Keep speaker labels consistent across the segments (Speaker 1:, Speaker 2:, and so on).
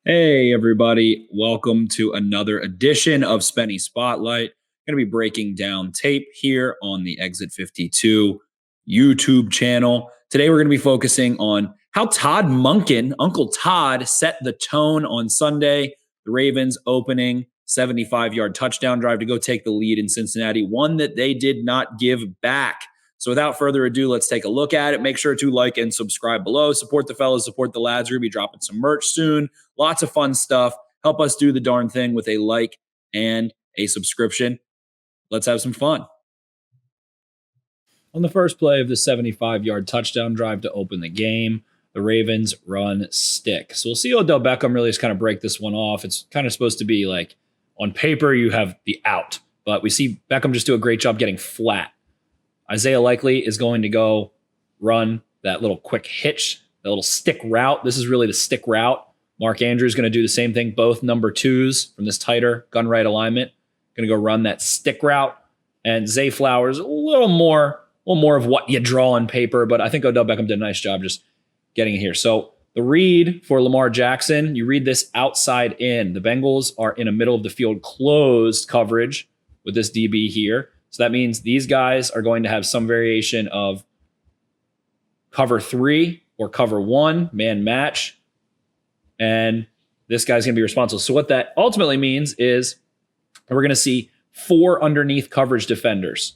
Speaker 1: Hey, everybody. Welcome to another edition of Spenny Spotlight. Going to be breaking down tape here on the Exit 52 YouTube channel. Today, we're going to be focusing on how Todd Monken, Uncle Todd, set the tone on Sunday. The Ravens opening 75-yard touchdown drive to go take the lead in Cincinnati, one that they did not give back. So without further ado, let's take a look at it. Make sure to like and subscribe below. Support the fellas, support the lads. We're going to be dropping some merch soon. Lots of fun stuff. Help us do the darn thing with a like and a subscription. Let's have some fun. On the first play of the 75-yard touchdown drive to open the game, the Ravens run stick. So we'll see Odell Beckham really just kind of break this one off. It's kind of supposed to be like on paper, you have the out, but we see Beckham just do a great job getting flat. Isaiah Likely is going to go run that little quick hitch, that little stick route. This is really the stick route. Mark Andrews is going to do the same thing, both number twos from this tighter gun right alignment. Going to go run that stick route. And Zay Flowers, a little more of what you draw on paper, but I think Odell Beckham did a nice job just getting it here. So the read for Lamar Jackson, you read this outside in. The Bengals are in a middle of the field closed coverage with this DB here. So that means these guys are going to have some variation of cover 3 or cover 1, man match. And this guy's going to be responsible. So what that ultimately means is we're going to see 4 underneath coverage defenders.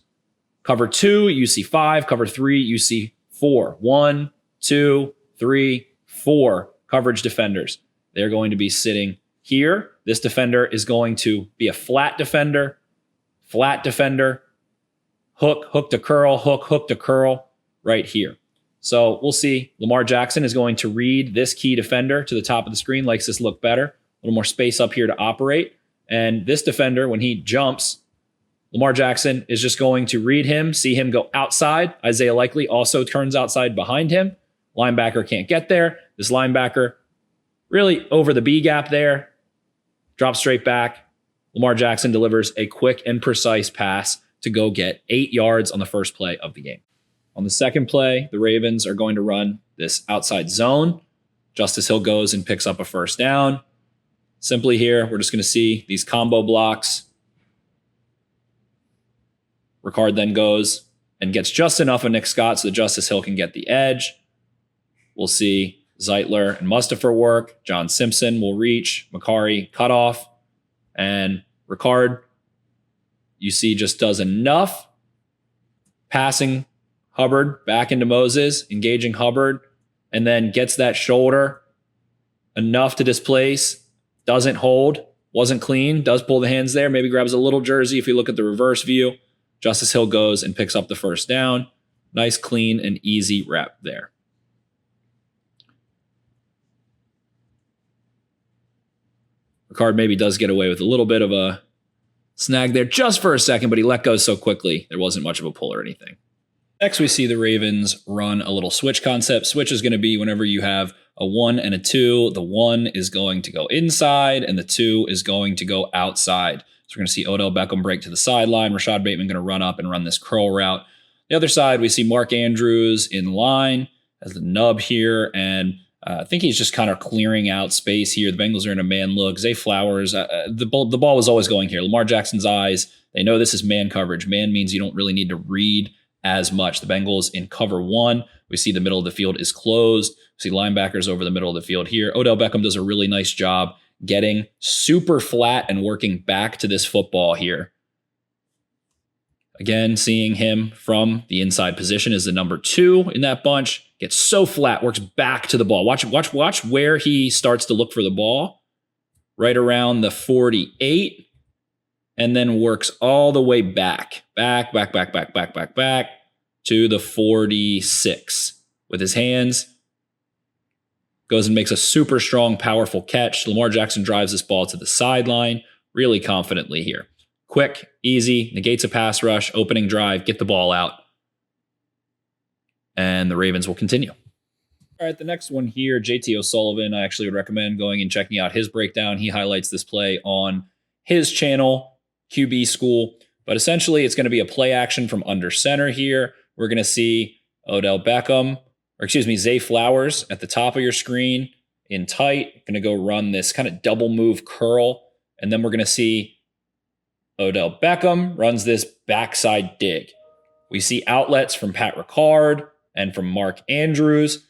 Speaker 1: Cover 2, you see 5. Cover 3, you see 4. 1, 2, 3, 4 coverage defenders. They're going to be sitting here. This defender is going to be a flat defender, hook to curl, hook to curl right here. So we'll see. Lamar Jackson is going to read this key defender to the top of the screen, likes this look better. A little more space up here to operate. And this defender, when he jumps, Lamar Jackson is just going to read him, see him go outside. Isaiah Likely also turns outside behind him. Linebacker can't get there. This linebacker really over the B gap there, drops straight back. Lamar Jackson delivers a quick and precise pass to go get 8 yards on the first play of the game. On the second play, the Ravens are going to run this outside zone. Justice Hill goes and picks up a first down. Simply here, we're just going to see these combo blocks. Ricard then goes and gets just enough of Nick Scott so that Justice Hill can get the edge. We'll see Zeitler and Mustafa work. John Simpson will reach. Makari cut off. And Ricard, you see, just does enough passing Hubbard back into Moses, engaging Hubbard, and then gets that shoulder enough to displace, doesn't hold, wasn't clean, does pull the hands there, maybe grabs a little jersey if you look at the reverse view. Justice Hill goes and picks up the first down. Nice, clean, and easy rep there. Ricard maybe does get away with a little bit of a snag there just for a second, but he let go so quickly there wasn't much of a pull or anything. Next, we see the Ravens run a little switch concept. Switch is going to be whenever you have a 1 and a 2. The 1 is going to go inside, and the 2 is going to go outside. So we're going to see Odell Beckham break to the sideline. Rashad Bateman going to run up and run this curl route. The other side, we see Mark Andrews in line as the nub here, and I think he's just kind of clearing out space here. The Bengals are in a man look. Zay Flowers, the ball was always going here. Lamar Jackson's eyes, they know this is man coverage. Man means you don't really need to read as much. The Bengals in cover 1. We see the middle of the field is closed. We see linebackers over the middle of the field here. Odell Beckham does a really nice job getting super flat and working back to this football here. Again, seeing him from the inside position is the number 2 in that bunch. Gets so flat, works back to the ball. Watch where he starts to look for the ball. Right around the 48. And then works all the way back to the 46 with his hands. Goes and makes a super strong, powerful catch. Lamar Jackson drives this ball to the sideline really confidently here. Quick, easy, negates a pass rush, opening drive, get the ball out. And the Ravens will continue. All right, the next one here, JT O'Sullivan, I actually would recommend going and checking out his breakdown. He highlights this play on his channel, QB School. But essentially, it's going to be a play action from under center here. We're going to see Zay Flowers at the top of your screen. in tight. Going to go run this kind of double move curl. And then we're going to see Odell Beckham runs this backside dig. We see outlets from Pat Ricard and from Mark Andrews.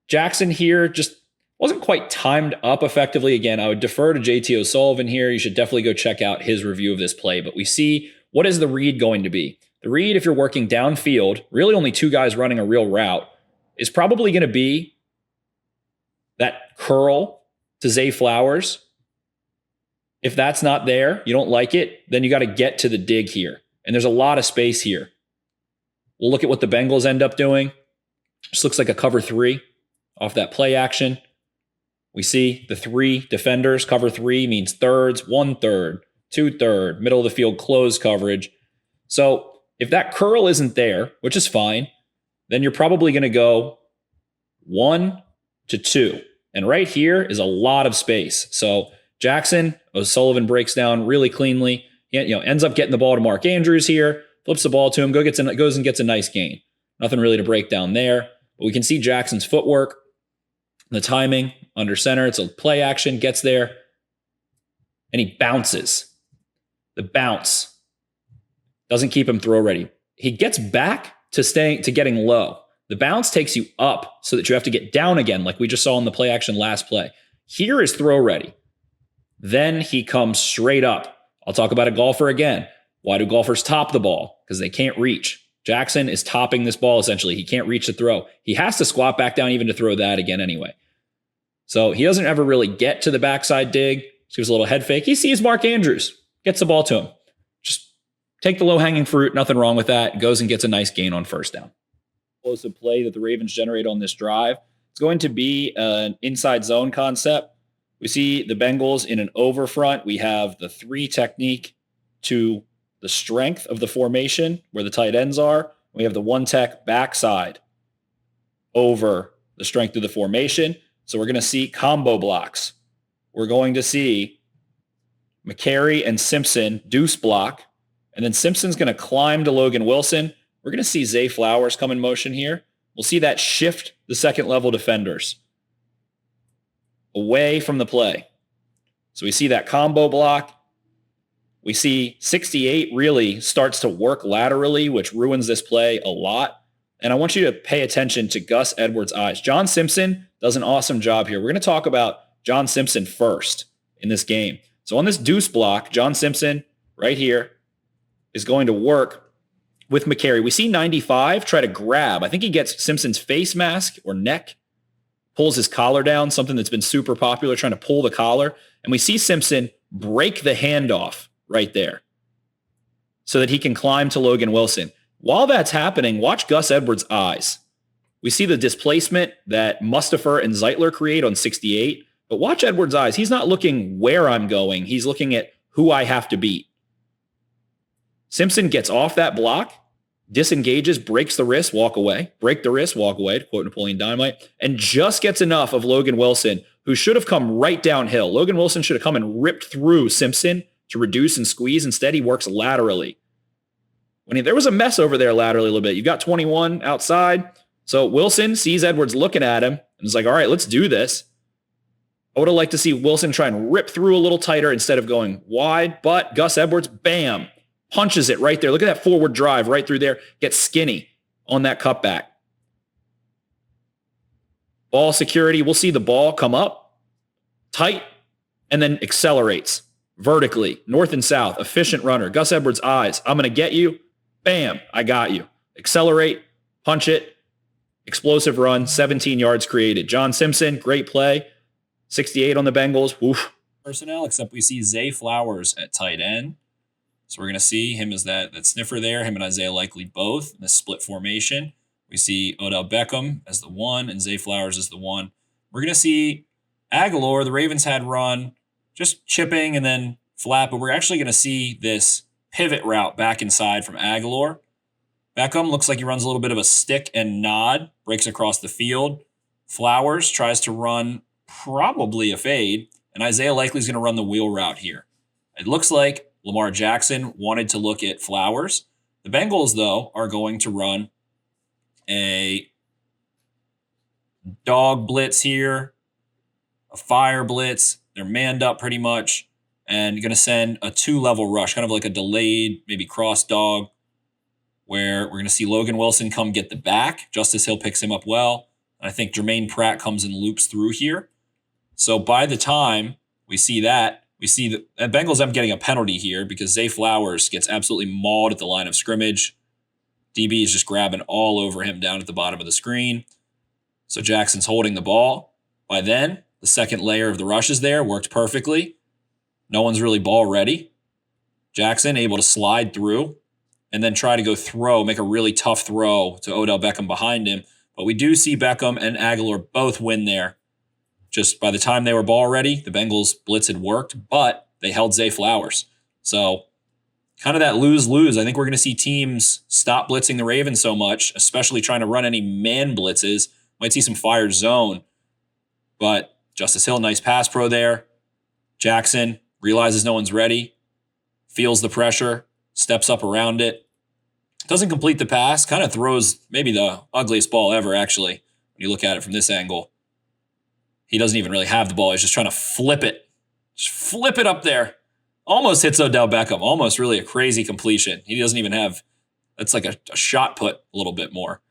Speaker 1: Jackson here just wasn't quite timed up effectively. Again, I would defer to JT O'Sullivan here. You should definitely go check out his review of this play. But we see, what is the read going to be? The read, if you're working downfield, really only two guys running a real route, is probably going to be that curl to Zay Flowers. If that's not there, you don't like it, then you got to get to the dig here. And there's a lot of space here. We'll look at what the Bengals end up doing. Just looks like a cover 3 off that play action. We see the 3 defenders. Cover 3 means thirds, 1/3, 2/3, middle of the field closed coverage. So if that curl isn't there, which is fine, then you're probably going to go 1 to 2. And right here is a lot of space. So Jackson, O'Sullivan breaks down really cleanly. He, ends up getting the ball to Mark Andrews here, flips the ball to him, goes and gets a nice gain. Nothing really to break down there. But we can see Jackson's footwork, the timing under center. It's a play action, gets there, and he bounces. The bounce doesn't keep him throw ready. He gets back to getting low. The bounce takes you up so that you have to get down again, like we just saw in the play action last play. Here is throw ready. Then he comes straight up. I'll talk about a golfer again. Why do golfers top the ball? Because they can't reach. Jackson is topping this ball essentially. He can't reach the throw. He has to squat back down even to throw that again anyway. So he doesn't ever really get to the backside dig. Just gives a little head fake. He sees Mark Andrews, gets the ball to him. Just take the low-hanging fruit. Nothing wrong with that. Goes and gets a nice gain on first down. Explosive play that the Ravens generate on this drive. It's going to be an inside zone concept. We see the Bengals in an over front. We have the 3 technique to the strength of the formation where the tight ends are. We have the 1 tech backside over the strength of the formation. So we're going to see combo blocks. We're going to see McCary and Simpson deuce block. And then Simpson's going to climb to Logan Wilson. We're going to see Zay Flowers come in motion here. We'll see that shift the second level defenders away from the play. So we see that combo block. We see 68 really starts to work laterally, which ruins this play a lot. And I want you to pay attention to Gus Edwards' eyes. John Simpson does an awesome job here. We're going to talk about John Simpson first in this game. So on this deuce block, John Simpson right here is going to work with McCary. We see 95 try to grab. I think he gets Simpson's face mask or neck, pulls his collar down, something that's been super popular, trying to pull the collar. And we see Simpson break the handoff right there so that he can climb to Logan Wilson. While that's happening, watch Gus Edwards' eyes. We see the displacement that Mustipher and Zeitler create on 68, but watch Edwards' eyes. He's not looking where I'm going. He's looking at who I have to beat. Simpson gets off that block, disengages, breaks the wrist, walk away, break the wrist, walk away, to quote Napoleon Dynamite, and just gets enough of Logan Wilson, who should have come right downhill. Logan Wilson should have come and ripped through Simpson to reduce and squeeze. Instead, he works laterally. There was a mess over there laterally a little bit. You've got 21 outside. So Wilson sees Edwards looking at him and is like, all right, let's do this. I would have liked to see Wilson try and rip through a little tighter instead of going wide, but Gus Edwards, bam, punches it right there. Look at that forward drive right through there. Gets skinny on that cutback. Ball security, we'll see the ball come up tight and then accelerates vertically, north and south, efficient runner. Gus Edwards' eyes, I'm going to get you. Bam, I got you. Accelerate, punch it, explosive run, 17 yards created. John Simpson, great play. 68 on the Bengals. Woof. Personnel, except we see Zay Flowers at tight end. So we're going to see him as that sniffer there, him and Isaiah Likely both in the split formation. We see Odell Beckham as the 1 and Zay Flowers as the 1. We're going to see Aguilar, the Ravens had run, just chipping and then flat, but we're actually going to see this pivot route back inside from Aguilar. Beckham looks like he runs a little bit of a stick and nod, breaks across the field. Flowers tries to run probably a fade, and Isaiah Likely is going to run the wheel route here. It looks like Lamar Jackson wanted to look at Flowers. The Bengals, though, are going to run a dog blitz here. a fire blitz. They're manned up pretty much and going to send a 2-level rush, kind of like a delayed, maybe cross dog, where we're going to see Logan Wilson come get the back. Justice Hill picks him up well. And I think Jermaine Pratt comes and loops through here. So by the time we see that, we see the Bengals end up getting a penalty here because Zay Flowers gets absolutely mauled at the line of scrimmage. DB is just grabbing all over him down at the bottom of the screen. So Jackson's holding the ball. By then, the second layer of the rush is there, worked perfectly. No one's really ball ready. Jackson able to slide through and then try to go throw, make a really tough throw to Odell Beckham behind him. But we do see Beckham and Aguilar both win there. Just by the time they were ball ready, the Bengals blitz had worked, but they held Zay Flowers. So kind of that lose-lose. I think we're going to see teams stop blitzing the Ravens so much, especially trying to run any man blitzes. Might see some fire zone. But Justice Hill, nice pass pro there. Jackson realizes no one's ready, feels the pressure, steps up around it. Doesn't complete the pass, kind of throws maybe the ugliest ball ever, actually, when you look at it from this angle. He doesn't even really have the ball. He's just trying to flip it. Just flip it up there. Almost hits Odell Beckham. Almost really a crazy completion. He doesn't even have, that's like a shot put a little bit more.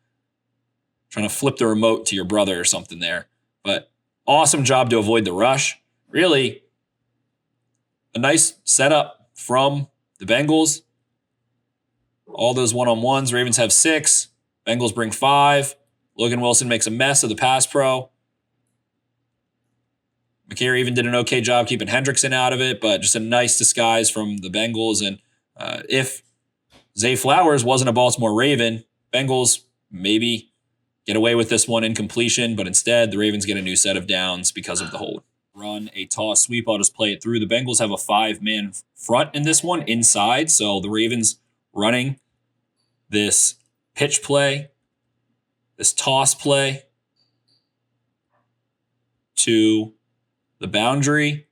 Speaker 1: Trying to flip the remote to your brother or something there. But awesome job to avoid the rush. Really a nice setup from the Bengals. All those one-on-ones. Ravens have 6. Bengals bring 5. Logan Wilson makes a mess of the pass pro. McCary even did an okay job keeping Hendrickson out of it, but just a nice disguise from the Bengals. And if Zay Flowers wasn't a Baltimore Raven, Bengals maybe get away with this one in completion, but instead the Ravens get a new set of downs because of the hold. Run a toss sweep. I'll just play it through. The Bengals have a 5-man front in this one inside, so the Ravens running this pitch play, this toss play to the boundary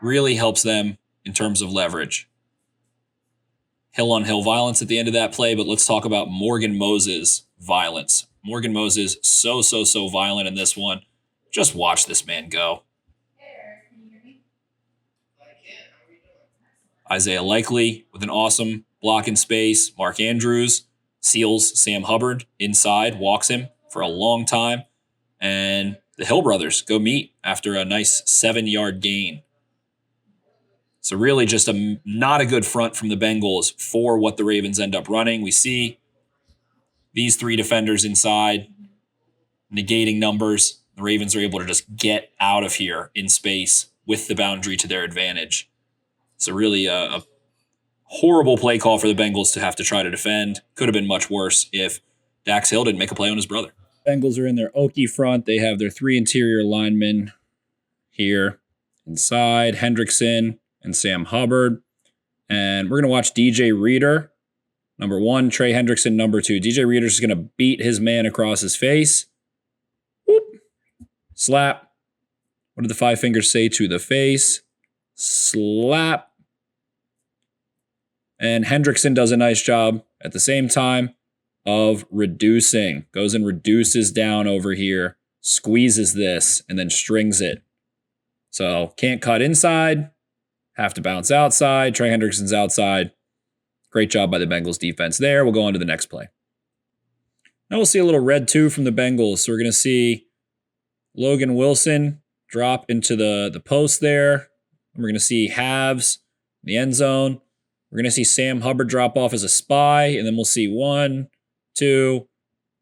Speaker 1: really helps them in terms of leverage. Hill-on-hill violence at the end of that play, but let's talk about Morgan Moses' violence. Morgan Moses, so violent in this one. Just watch this man go. Isaiah Likely with an awesome block in space. Mark Andrews seals Sam Hubbard inside, walks him for a long time. And the Hill brothers go meet after a nice 7-yard gain. So really just not a good front from the Bengals for what the Ravens end up running. We see these 3 defenders inside negating numbers. The Ravens are able to just get out of here in space with the boundary to their advantage. So really a horrible play call for the Bengals to have to try to defend. Could have been much worse if Dax Hill didn't make a play on his brother. Bengals are in their Okie front. They have their 3 interior linemen here inside, Hendrickson and Sam Hubbard. And we're going to watch DJ Reader, number 1, Trey Hendrickson, number 2. DJ Reader's going to beat his man across his face. Whoop. Slap. What did the 5 fingers say to the face? Slap. And Hendrickson does a nice job at the same time of reducing. Goes and reduces down over here, squeezes this, and then strings it. So can't cut inside, have to bounce outside. Trey Hendrickson's outside. Great job by the Bengals defense there. We'll go on to the next play. Now we'll see a little red 2 from the Bengals. So we're going to see Logan Wilson drop into the post there. We're going to see halves in the end zone. We're going to see Sam Hubbard drop off as a spy, and then we'll see 1, 2,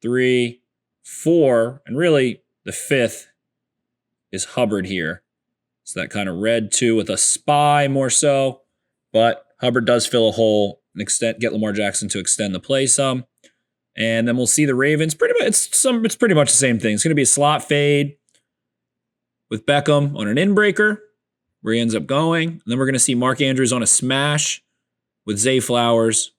Speaker 1: 3, 4, and really the 5th is Hubbard here. So that kind of red 2 with a spy more so, but Hubbard does fill a hole and get Lamar Jackson to extend the play some. And then we'll see the Ravens. It's pretty much the same thing. It's going to be a slot fade with Beckham on an inbreaker where he ends up going. And then we're going to see Mark Andrews on a smash with Zay Flowers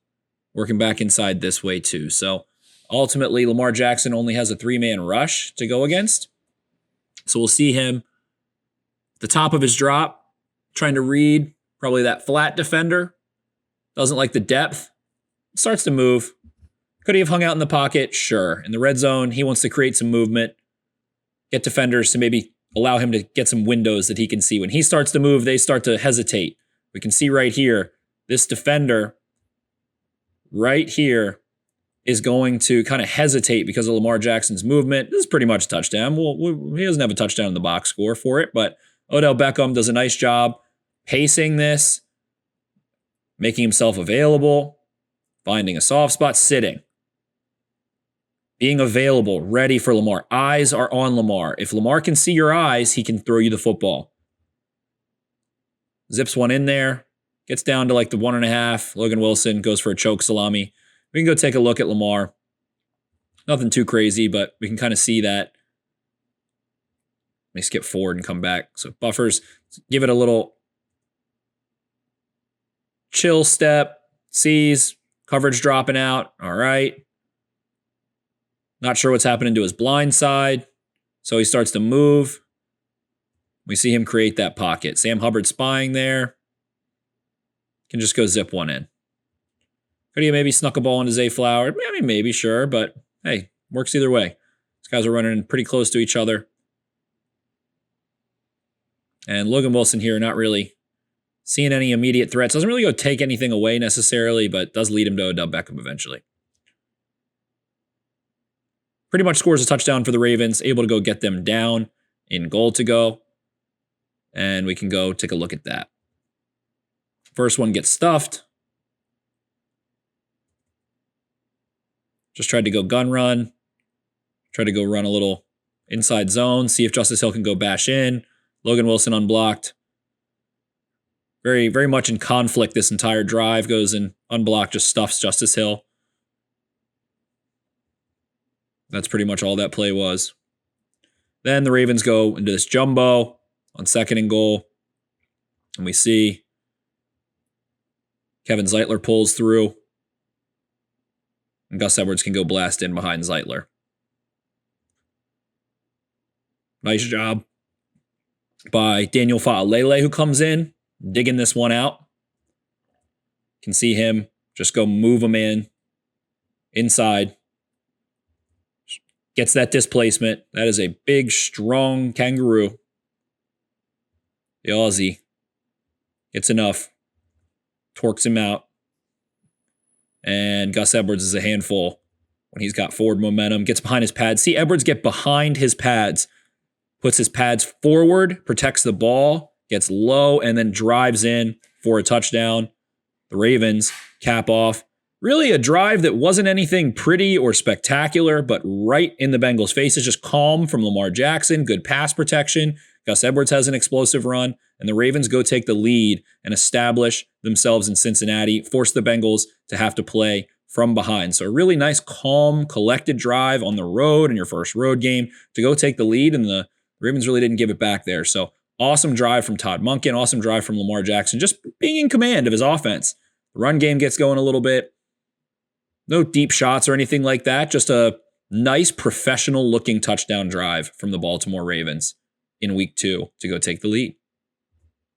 Speaker 1: working back inside this way too. So ultimately, Lamar Jackson only has a 3-man rush to go against. So we'll see him at the top of his drop, trying to read probably that flat defender. Doesn't like the depth. Starts to move. Could he have hung out in the pocket? Sure. In the red zone, he wants to create some movement, get defenders to maybe allow him to get some windows that he can see. When he starts to move, they start to hesitate. We can see right here, this defender right here is going to kind of hesitate because of Lamar Jackson's movement. This is pretty much a touchdown. He doesn't have a touchdown in the box score for it, but Odell Beckham does a nice job pacing this, making himself available, finding a soft spot, sitting, being available, ready for Lamar. Eyes are on Lamar. If Lamar can see your eyes, he can throw you the football. Zips one in there, gets down to like the 1.5. Logan Wilson goes for a choke salami. We can go take a look at Lamar. Nothing too crazy, but we can kind of see that. Let me skip forward and come back. So buffers, give it a little chill step, sees, coverage dropping out. All right. Not sure what's happening to his blind side. So he starts to move. We see him create that pocket. Sam Hubbard spying there. Can just go zip one in. Could he maybe snuck a ball into Zay Flower? I mean, maybe, sure, but hey, works either way. These guys are running pretty close to each other. And Logan Wilson here, not really seeing any immediate threats. Doesn't really go take anything away necessarily, but does lead him to Odell Beckham eventually. Pretty much scores a touchdown for the Ravens, able to go get them down in goal to go. And we can go take a look at that. First one gets stuffed. Just tried to go gun run. Tried to go run a little inside zone, see if Justice Hill can go bash in. Logan Wilson unblocked. Very, very much in conflict this entire drive. Goes and unblocked, just stuffs Justice Hill. That's pretty much all that play was. Then the Ravens go into this jumbo on 2nd and goal. And we see Kevin Zeitler pulls through. And Gus Edwards can go blast in behind Zeitler. Nice job by Daniel Fa'alele, who comes in, digging this one out. Can see him just go move him in inside. Gets that displacement. That is a big, strong kangaroo. The Aussie gets enough. Torques him out. And Gus Edwards is a handful when he's got forward momentum. Gets behind his pads. See Edwards get behind his pads. Puts his pads forward. Protects the ball. Gets low and then drives in for a touchdown. The Ravens cap off. Really a drive that wasn't anything pretty or spectacular, but right in the Bengals' faces. Just calm from Lamar Jackson. Good pass protection. Gus Edwards has an explosive run. And the Ravens go take the lead and establish themselves in Cincinnati. Force the Bengals to have to play from behind. So a really nice, calm, collected drive on the road in your first road game to go take the lead. And the Ravens really didn't give it back there. So awesome drive from Todd Monken. Awesome drive from Lamar Jackson. Just being in command of his offense. The run game gets going a little bit. No deep shots or anything like that. Just a nice professional looking touchdown drive from the Baltimore Ravens in week 2 to go take the lead.